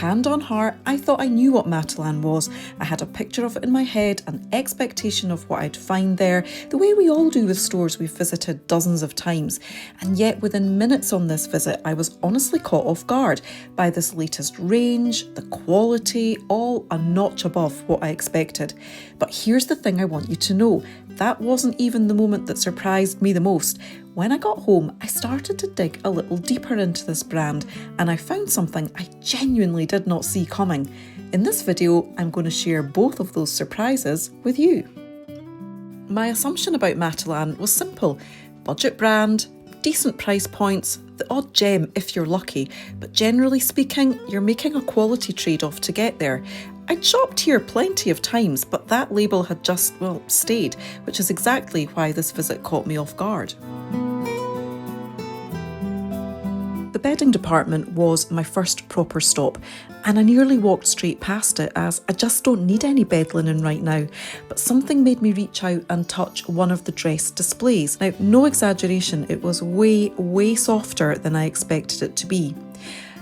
hand on heart, I thought I knew what Matalan was. I had a picture of it in my head, an expectation of what I'd find there, the way we all do with stores we've visited dozens of times. And yet within minutes on this visit, I was honestly caught off guard by this latest range, the quality, all a notch above what I expected. But here's the thing I want you to know. That wasn't even the moment that surprised me the most. When I got home, I started to dig a little deeper into this brand and I found something I genuinely did not see coming. In this video, I'm going to share both of those surprises with you. My assumption about Matalan was simple. Budget brand, decent price points, the odd gem if you're lucky, but generally speaking, you're making a quality trade-off to get there. I'd shopped here plenty of times, but that label had just, stayed, which is exactly why this visit caught me off guard. The bedding department was my first proper stop, and I nearly walked straight past it as I just don't need any bed linen right now. But something made me reach out and touch one of the dress displays. Now, no exaggeration, it was way softer than I expected it to be.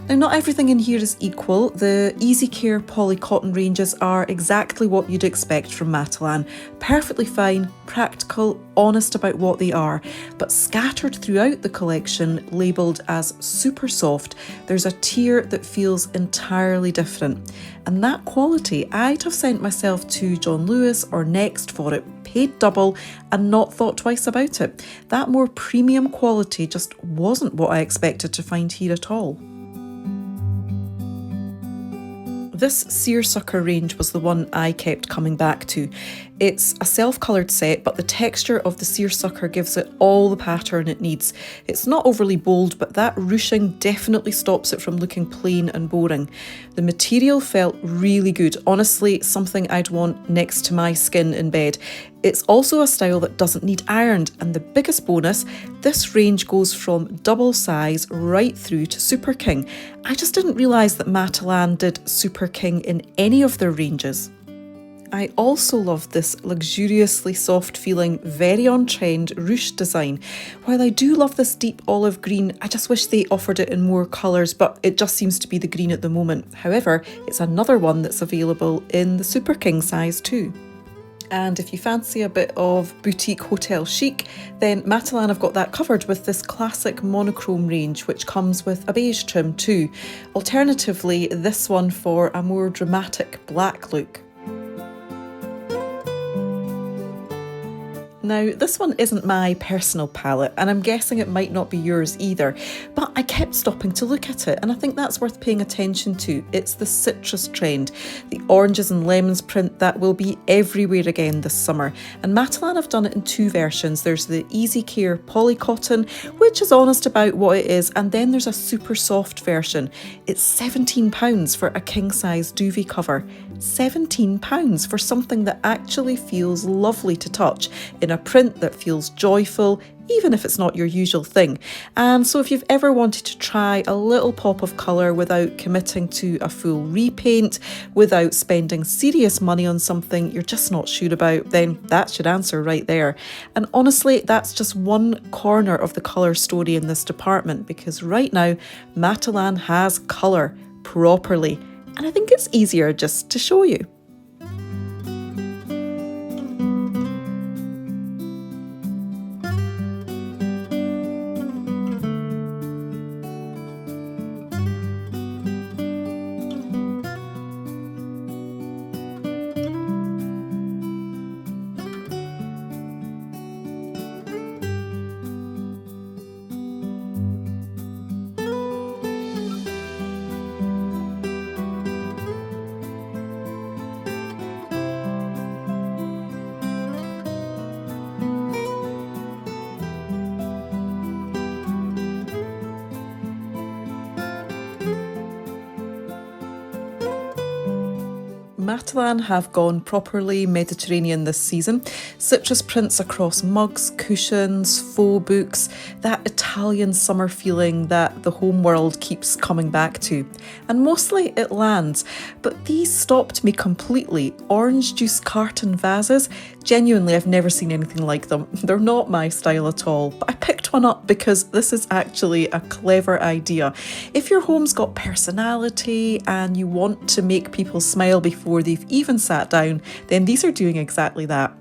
Now, not everything in here is equal. The Easy Care poly cotton ranges are exactly what you'd expect from Matalan. Perfectly fine, practical, honest about what they are. But scattered throughout the collection, labelled as Supersoft, there's a tier that feels entirely different. And that quality, I'd have sent myself to John Lewis or Next for it, paid double and not thought twice about it. That more premium quality just wasn't what I expected to find here at all. This seersucker range was the one I kept coming back to. It's a self-coloured set, but the texture of the seersucker gives it all the pattern it needs. It's not overly bold, but that ruching definitely stops it from looking plain and boring. The material felt really good, honestly something I'd want next to my skin in bed. It's also a style that doesn't need ironed, and the biggest bonus, this range goes from double size right through to Super King. I just didn't realise that Matalan did Super King in any of their ranges. I also love this luxuriously soft feeling, very on trend ruche design. While I do love this deep olive green, I just wish they offered it in more colours, but it just seems to be the green at the moment. However, it's another one that's available in the Super King size too. And if you fancy a bit of boutique hotel chic, then Matalan have got that covered with this classic monochrome range, which comes with a beige trim too. Alternatively, this one for a more dramatic black look. Now, this one isn't my personal palette, and I'm guessing it might not be yours either, but I kept stopping to look at it, and I think that's worth paying attention to. It's the citrus trend, the oranges and lemons print that will be everywhere again this summer, and Matalan have done it in two versions. There's the Easy Care poly cotton, which is honest about what it is, and then there's a super soft version. It's £17 for a king-size duvet cover. £17 for something that actually feels lovely to touch in a print that feels joyful, even if it's not your usual thing. And so if you've ever wanted to try a little pop of colour without committing to a full repaint, without spending serious money on something you're just not sure about, then that's your answer right there. And honestly, that's just one corner of the colour story in this department, because right now Matalan has colour properly. And I think it's easier just to show you. Matalan have gone properly Mediterranean this season. Citrus prints across mugs, cushions, faux books, that Italian summer feeling that the home world keeps coming back to. And mostly it lands, but these stopped me completely. Orange juice carton vases, genuinely I've never seen anything like them. They're not my style at all, but I picked one up because this is actually a clever idea. If your home's got personality and you want to make people smile before they've even sat down, then these are doing exactly that.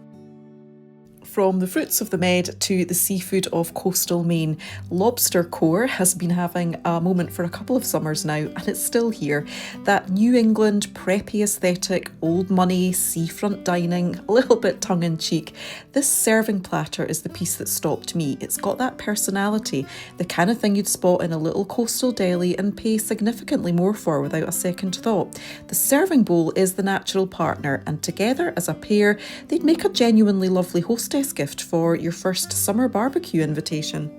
From the fruits of the Med to the seafood of coastal Maine, lobster-core has been having a moment for a couple of summers now, and it's still here. That New England preppy aesthetic, old money, seafront dining, a little bit tongue-in-cheek. This serving platter is the piece that stopped me. It's got that personality, the kind of thing you'd spot in a little coastal deli and pay significantly more for without a second thought. The serving bowl is the natural partner, and together as a pair, they'd make a genuinely lovely hostess gift for your first summer barbecue invitation.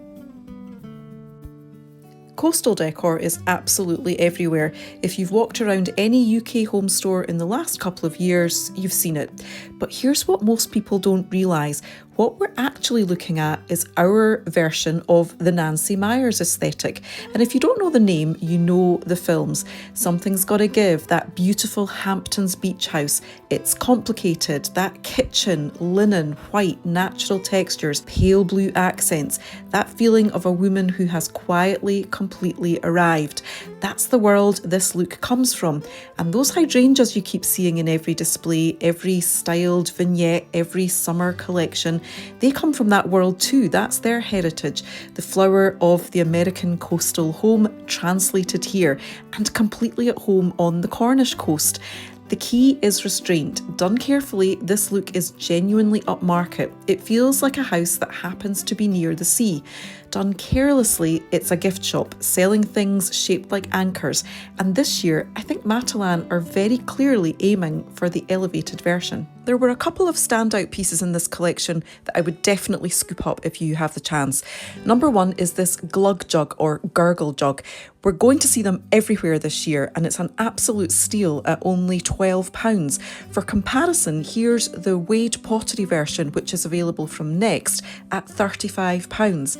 Coastal decor is absolutely everywhere. If you've walked around any UK home store in the last couple of years, you've seen it. But here's what most people don't realise. What we're actually looking at is our version of the Nancy Meyers aesthetic. And if you don't know the name, you know the films. Something's Gotta Give, that beautiful Hamptons beach house. It's complicated, that kitchen, linen, white, natural textures, pale blue accents, that feeling of a woman who has quietly, completely arrived. That's the world this look comes from. And those hydrangeas you keep seeing in every display, every styled vignette, every summer collection, they come from that world too. That's their heritage. The flower of the American coastal home translated here and completely at home on the Cornish coast. The key is restraint. Done carefully, this look is genuinely upmarket. It feels like a house that happens to be near the sea. Done carelessly, it's a gift shop, selling things shaped like anchors. And this year, I think Matalan are very clearly aiming for the elevated version. There were a couple of standout pieces in this collection that I would definitely scoop up if you have the chance. Number one is this glug jug or gurgle jug. We're going to see them everywhere this year, and it's an absolute steal at only £12. For comparison, here's the Wade pottery version, which is available from Next at £35.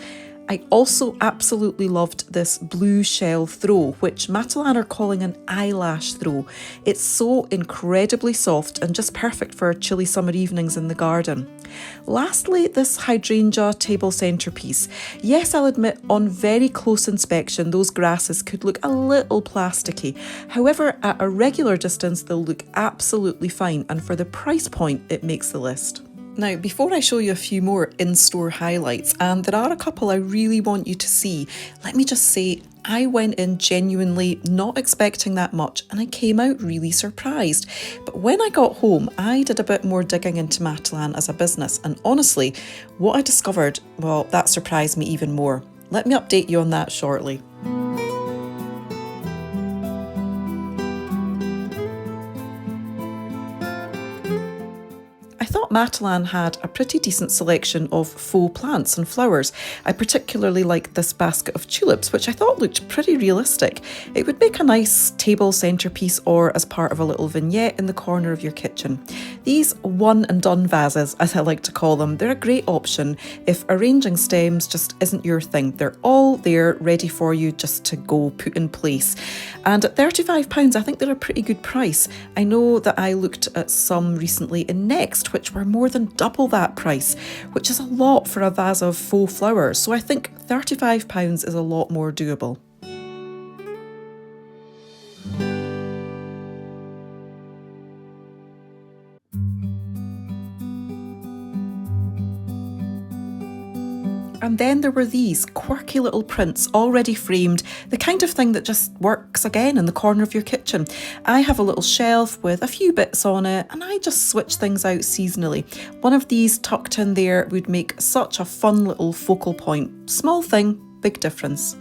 I also absolutely loved this blue shell throw, which Matalan are calling an eyelash throw. It's so incredibly soft and just perfect for chilly summer evenings in the garden. Lastly, this hydrangea table centrepiece. Yes, I'll admit, on very close inspection, those grasses could look a little plasticky. However, at a regular distance, they'll look absolutely fine, and for the price point, it makes the list. Now, before I show you a few more in-store highlights, and there are a couple I really want you to see, let me just say I went in genuinely not expecting that much, and I came out really surprised. But when I got home, I did a bit more digging into Matalan as a business, and honestly, what I discovered, well, that surprised me even more. Let me update you on that shortly. I thought Matalan had a pretty decent selection of faux plants and flowers. I particularly liked this basket of tulips, which I thought looked pretty realistic. It would make a nice table centrepiece or as part of a little vignette in the corner of your kitchen. These one and done vases, as I like to call them, they're a great option if arranging stems just isn't your thing. They're all there ready for you just to go put in place. And at £35, I think they're a pretty good price. I know that I looked at some recently in Next, which were more than double that price, which is a lot for a vase of faux flowers. So I think £35 is a lot more doable. And then there were these quirky little prints already framed, the kind of thing that just works again in the corner of your kitchen. I have a little shelf with a few bits on it, and I just switch things out seasonally. One of these tucked in there would make such a fun little focal point. Small thing, big difference.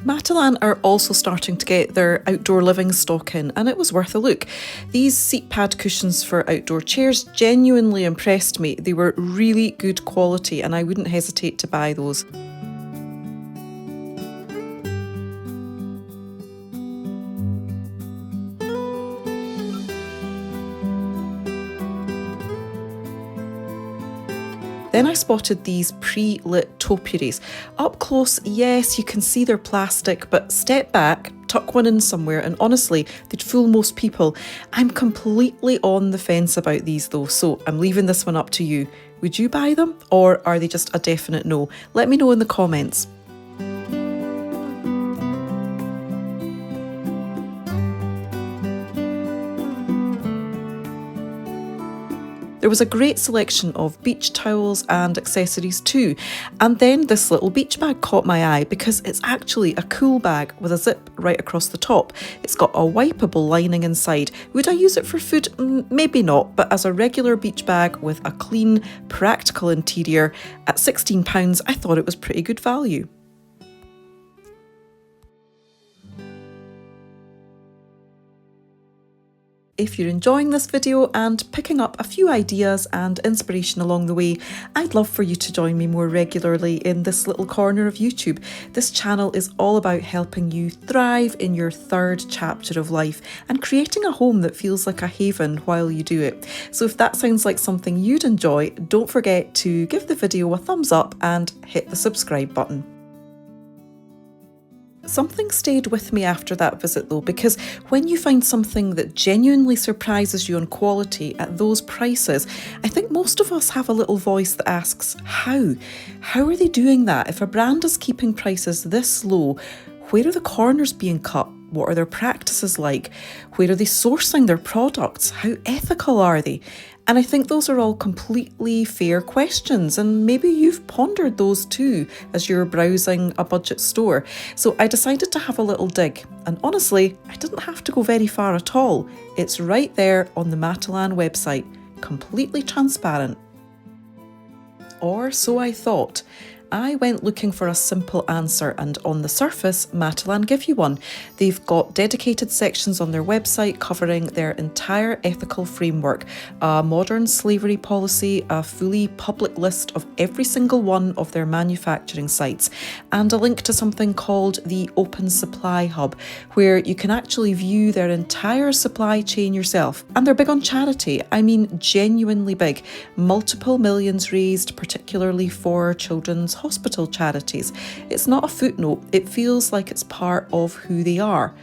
Matalan are also starting to get their outdoor living stock in, and it was worth a look. These seat pad cushions for outdoor chairs genuinely impressed me. They were really good quality, and I wouldn't hesitate to buy those. Then I spotted these pre-lit topiaries. Up close, yes, you can see they're plastic, but step back, tuck one in somewhere, and honestly, they'd fool most people. I'm completely on the fence about these though, so I'm leaving this one up to you. Would you buy them, or are they just a definite no? Let me know in the comments. There was a great selection of beach towels and accessories too. And then this little beach bag caught my eye because it's actually a cool bag with a zip right across the top. It's got a wipeable lining inside. Would I use it for food? Maybe not, but as a regular beach bag with a clean, practical interior at £16, I thought it was pretty good value. If you're enjoying this video and picking up a few ideas and inspiration along the way, I'd love for you to join me more regularly in this little corner of YouTube. This channel is all about helping you thrive in your third chapter of life and creating a home that feels like a haven while you do it. So if that sounds like something you'd enjoy, don't forget to give the video a thumbs up and hit the subscribe button. Something stayed with me after that visit though, because when you find something that genuinely surprises you on quality at those prices, I think most of us have a little voice that asks, how? How are they doing that? If a brand is keeping prices this low, where are the corners being cut? What are their practices like? Where are they sourcing their products? How ethical are they? And I think those are all completely fair questions, and maybe you've pondered those too as you're browsing a budget store. So I decided to have a little dig, and honestly, I didn't have to go very far at all. It's right there on the Matalan website, completely transparent. Or so I thought. I went looking for a simple answer, and on the surface, Matalan give you one. They've got dedicated sections on their website covering their entire ethical framework, a modern slavery policy, a fully public list of every single one of their manufacturing sites, and a link to something called the Open Supply Hub, where you can actually view their entire supply chain yourself. And they're big on charity. I mean, genuinely big. Multiple millions raised, particularly for children's hospital charities. It's not a footnote, it feels like it's part of who they are.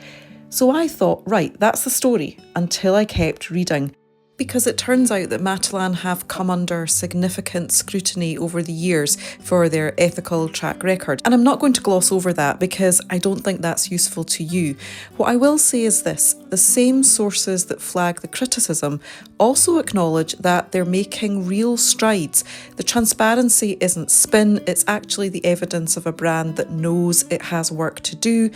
So I thought, right, that's the story, until I kept reading. Because it turns out that Matalan have come under significant scrutiny over the years for their ethical track record. And I'm not going to gloss over that because I don't think that's useful to you. What I will say is this: the same sources that flag the criticism also acknowledge that they're making real strides. The transparency isn't spin, it's actually the evidence of a brand that knows it has work to do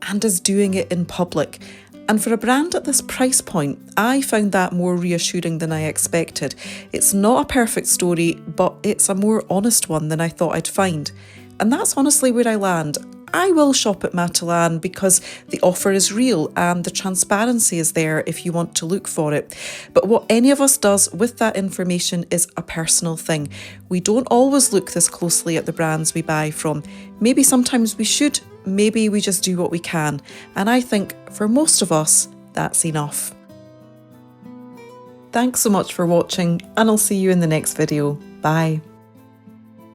and is doing it in public. And for a brand at this price point, I found that more reassuring than I expected. It's not a perfect story, but it's a more honest one than I thought I'd find. And that's honestly where I land. I will shop at Matalan because the offer is real and the transparency is there if you want to look for it. But what any of us does with that information is a personal thing. We don't always look this closely at the brands we buy from. Maybe sometimes we should, maybe we just do what we can. And I think for most of us, that's enough. Thanks so much for watching, and I'll see you in the next video. Bye.